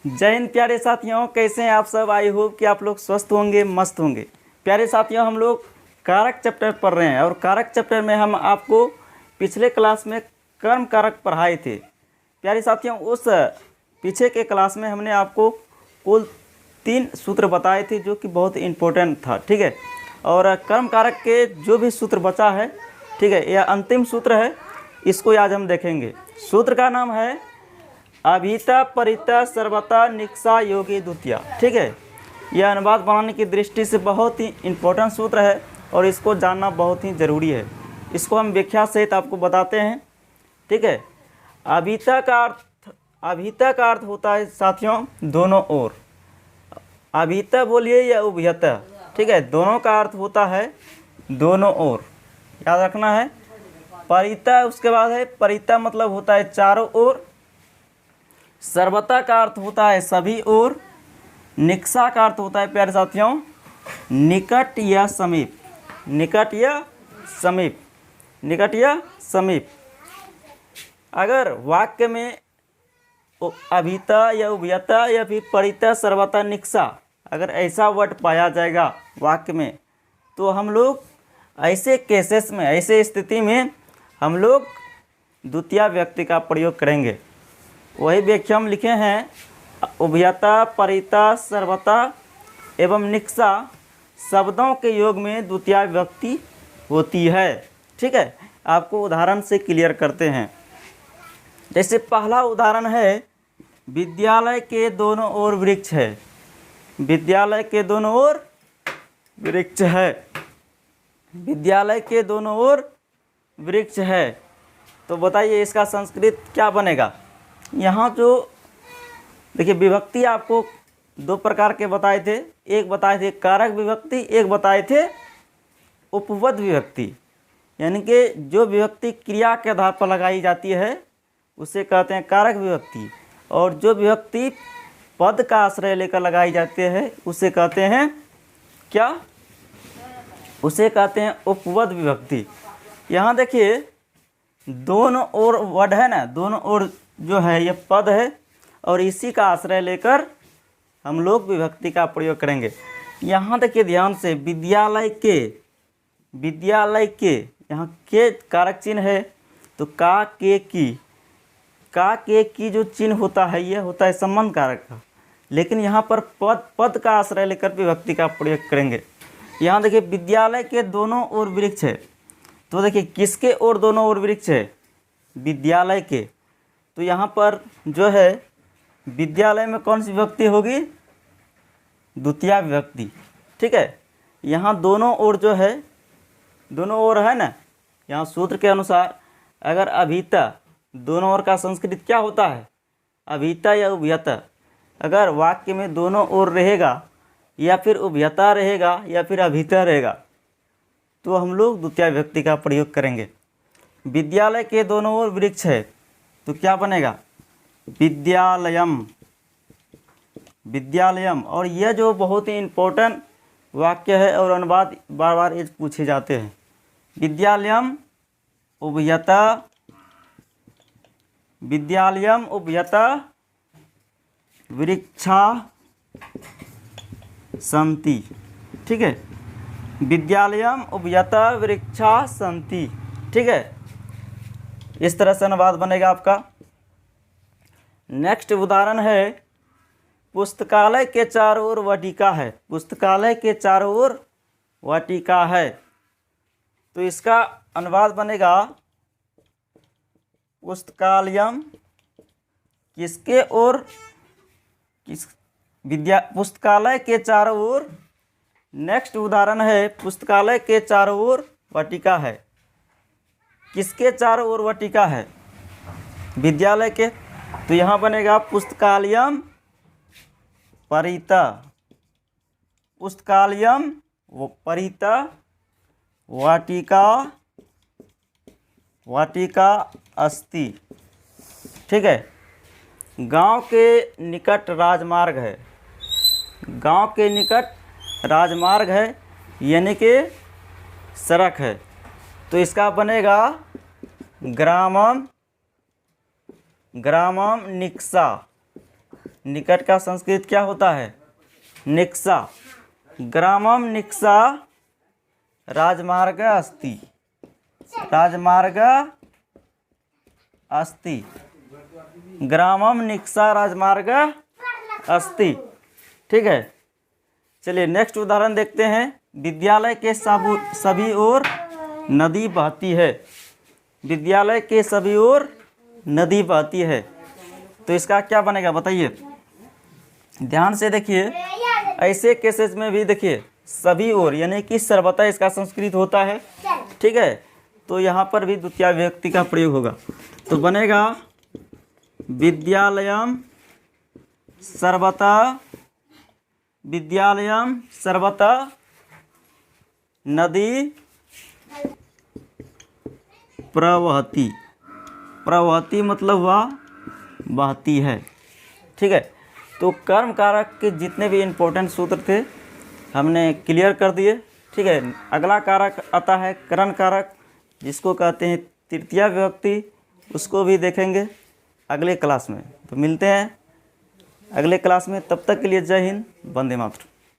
जय हिंद प्यारे साथियों, कैसे हैं आप सब। आई होप कि आप लोग स्वस्थ होंगे, मस्त होंगे। प्यारे साथियों, हम लोग कारक चैप्टर पढ़ रहे हैं और कारक चैप्टर में हम आपको पिछले क्लास में कर्म कारक पढ़ाए थे। प्यारे साथियों, उस पीछे के क्लास में हमने आपको कुल 3 सूत्र बताए थे जो कि बहुत इम्पोर्टेंट था, ठीक है। और कर्म कारक के जो भी सूत्र बचा है, ठीक है, यह अंतिम सूत्र है, इसको आज हम देखेंगे। सूत्र का नाम है अभिता परिता सर्वता निक्सा योगी द्वितीया, ठीक है। यह अनुवाद बनाने की दृष्टि से बहुत ही इम्पोर्टेंट सूत्र है और इसको जानना बहुत ही ज़रूरी है। इसको हम व्याख्या सहित आपको बताते हैं, ठीक है। अभिता का अर्थ होता है साथियों दोनों ओर। अभिता बोलिए या उभयता, ठीक है, दोनों का अर्थ होता है दोनों ओर, याद रखना है। परिता उसके बाद है, परिता मतलब होता है चारों ओर। सर्वता का अर्थ होता है सभी ओर। निक्सा का अर्थ होता है प्यारे साथियों निकट या समीप, निकट या समीप, निकट या समीप। अगर वाक्य में अभिता या उभयता या फिर परिता सर्वता निक्सा, अगर ऐसा वर्ड पाया जाएगा वाक्य में, तो हम लोग ऐसे केसेस में, ऐसे स्थिति में हम लोग द्वितीय व्यक्ति का प्रयोग करेंगे। वही व्याख्या हम लिखे हैं, उभयता परिता सर्वता एवं निक्सा शब्दों के योग में द्वितीय व्यक्ति होती है, ठीक है। आपको उदाहरण से क्लियर करते हैं। जैसे पहला उदाहरण है, विद्यालय के दोनों ओर वृक्ष है। विद्यालय के दोनों ओर वृक्ष है, विद्यालय के दोनों ओर वृक्ष है। तो बताइए इसका संस्कृत क्या बनेगा। यहाँ जो देखिए विभक्ति आपको 2 प्रकार के बताए थे। एक बताए थे कारक विभक्ति, एक बताए थे उपपद विभक्ति। यानी कि जो विभक्ति क्रिया के आधार पर लगाई जाती है उसे कहते हैं कारक विभक्ति, और जो विभक्ति पद का आश्रय लेकर लगाई जाती है उसे कहते हैं क्या, उसे कहते हैं उपपद विभक्ति। यहाँ देखिए दोनों ओर वर्ड है ना, दोनों ओर जो है ये पद है और इसी का आश्रय लेकर हम लोग विभक्ति का प्रयोग करेंगे। यहाँ देखिए ध्यान से, विद्यालय के, विद्यालय के, यहाँ के कारक चिन्ह है, तो का के की जो चिन्ह होता है ये होता है संबंध कारक का, लेकिन यहाँ पर पद का आश्रय लेकर विभक्ति का प्रयोग करेंगे। यहाँ देखिए विद्यालय के दोनों ओर वृक्ष है, तो देखिए किसके ओर दोनों ओर वृक्ष है, विद्यालय के। तो यहाँ पर जो है विद्यालय में कौन सी विभक्ति होगी, द्वितीय विभक्ति, ठीक है। यहाँ दोनों ओर जो है, दोनों ओर है ना, यहाँ सूत्र के अनुसार अगर अभिता, दोनों ओर का संस्कृत क्या होता है, अभिता या उभयता। अगर वाक्य में दोनों ओर रहेगा या फिर उभयता रहेगा या फिर अभिता रहेगा तो हम लोग द्वितीय विभक्ति का प्रयोग करेंगे। विद्यालय के दोनों ओर वृक्ष है तो क्या बनेगा, विद्यालयम, विद्यालयम। और यह जो बहुत ही इम्पोर्टेंट वाक्य है और अनुवाद बार बार ये पूछे जाते हैं। विद्यालयम उभयता, विद्यालयम उभयता वृक्षा सन्ति, ठीक है। विद्यालयम उभयता वृक्षा सन्ति, ठीक है। इस तरह से अनुवाद बनेगा आपका। नेक्स्ट उदाहरण है, पुस्तकालय के चारों ओर वाटिका है। पुस्तकालय के चारों ओर वाटिका है, तो इसका अनुवाद बनेगा पुस्तकालयम किसके ओर, किस पुस्तकालय के चारों ओर। नेक्स्ट उदाहरण है, पुस्तकालय के चारों ओर वाटिका है। किसके चारों ओर वाटिका है, विद्यालय के। तो यहाँ बनेगा पुस्तकालयम परिता, पुस्तकालयम परिता वाटिका, वाटिका अस्ति, ठीक है। गांव के निकट राजमार्ग है, गांव के निकट राजमार्ग है यानी कि सड़क है, तो इसका बनेगा ग्रामम, ग्रामम निक्सा, निकट का संस्कृत क्या होता है? निक्सा। ग्रामम निक्सा राजमार्ग अस्ति। राजमार्ग अस्ति। ग्रामम निक्सा राजमार्ग अस्ति। ठीक है, चलिए नेक्स्ट उदाहरण देखते हैं। विद्यालय के सभी ओर नदी बहती है। विद्यालय के सभी ओर नदी बहती है, तो इसका क्या बनेगा बताइए। ध्यान से देखिए, ऐसे केसेस में भी देखिए सभी ओर यानी कि सर्वथा इसका संस्कृत होता है। ठीक है, तो यहाँ पर भी द्वितीय विभक्ति का प्रयोग होगा, तो बनेगा विद्यालयम सर्वथा। विद्यालयम सर्वथा नदी प्रवहती। प्रवहती मतलब हुआ बहती है। ठीक है, तो कर्म कारक के जितने भी इम्पोर्टेंट सूत्र थे हमने क्लियर कर दिए। ठीक है, अगला कारक आता है करण कारक, जिसको कहते हैं तृतीया विभक्ति, उसको भी देखेंगे अगले क्लास में। तो मिलते हैं अगले क्लास में, तब तक के लिए जय हिंद, वंदे मातरम।